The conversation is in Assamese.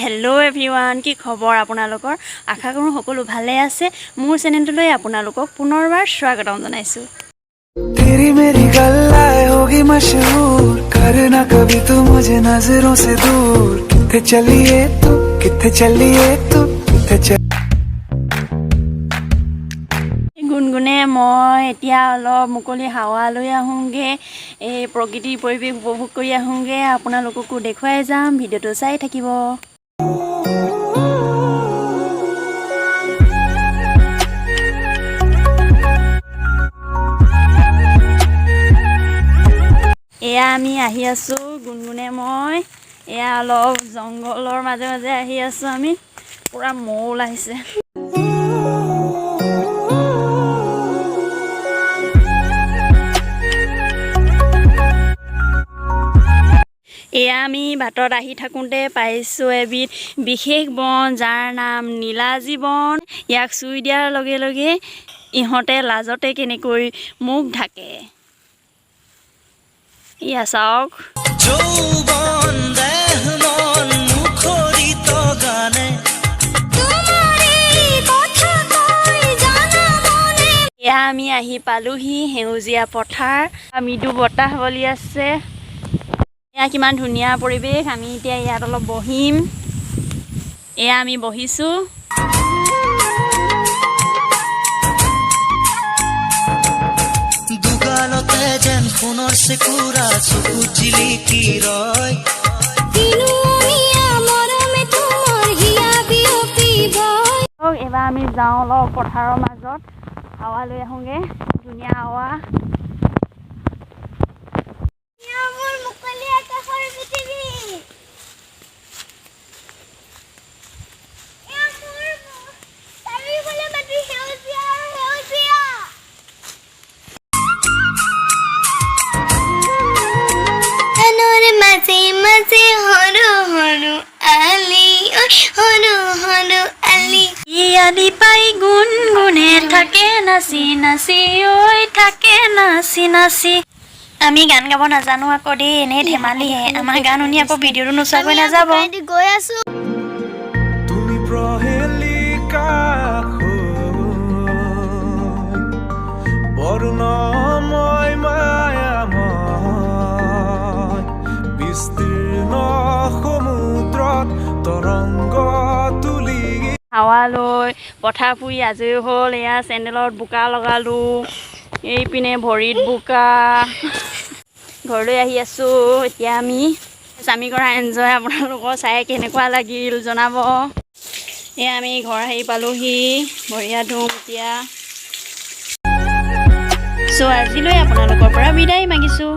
हेलो एवरीवन की खबर आपनालोकर आशा करूँ सकलो भाले आछे मोर चेनेलटोলৈ आपनालोকক पुनर्बार स्वागतम जनाइछु। तेरी मेरी गल्लाएं होगी मशहूर करना कभी तू मुझे नजरों से दूर किथे चलिए तू किथे चलिए तू किथे चल गुनगुने मैं एतिया अलप मुकली हावा লৈ आहुंगे এই प्रकृतिर परिवेश उपभोग কৰি आहुंगे आपनालोकको देखुৱাই যাম ভিডিওটো চাই থাকিব। এয়া আমি আহি আছো গুনগুনে মই এয়া অলপ জংগলৰ মাজে মাজে আহি আছো আমি পুৰা মৌল আহিছে। এয়া আমি বাটত আহি থাকোঁতে পাইছোঁ এবিধ বিশেষ বন যাৰ নাম নীলাজী বন। ইয়াক চুই দিয়াৰ লগে লগে ইহঁতে লাজতে কেনেকৈ মুখ ঢাকে। ইয়া চাওক এয়া আমি আহি পালোহি সেউজীয়া পথাৰ মৃদু বতাহ বলি আছে। এয়া কিমান ধুনীয়া পৰিৱেশ। আমি এতিয়া ইয়াত অলপ বহিম। এয়া আমি বহিছোঁ। দুগালতে যেন সোণৰ চেকুৰা চকু জিলিকি ৰয় এবাৰ আমি যাওঁ অলপ পথাৰৰ মাজত হাৱা লৈ আহোঁগে ধুনীয়া হাৱা। আলি পাই গুনগুনে থাকে নাচি নাচি ঐ থাকে নাচি নাচি। আমি গান গাব নাজানো আকৌ দেই, এনেই ধেমালিহে। আমাৰ গান শুনি আকৌ ভিডিঅ'টো নোচোৱাকৈ নাযাব। গৈ আছো তুমি প্ৰহেলিকা বৰ্ণময় মায়াময় বিস্তীৰ্ণ সমুদ্ৰত তৰংগ তুলি হাৱা লৈ পথাৰ ফুৰি আজৰি হ'ল। এয়া চেণ্ডেলত বোকা লগালোঁ, এইপিনে ভৰিত বোকা। ঘৰলৈ আহি আছোঁ এতিয়া আমি স্বামী কৰা এনজয় আপোনালোকৰ চাই কেনেকুৱা লাগিল জনাব। এয়া আমি ঘৰ আহি পালোহি, ভৰি হাত ধুম এতিয়া। চ' আজিলৈ আপোনালোকৰ পৰা বিদায় মাগিছোঁ।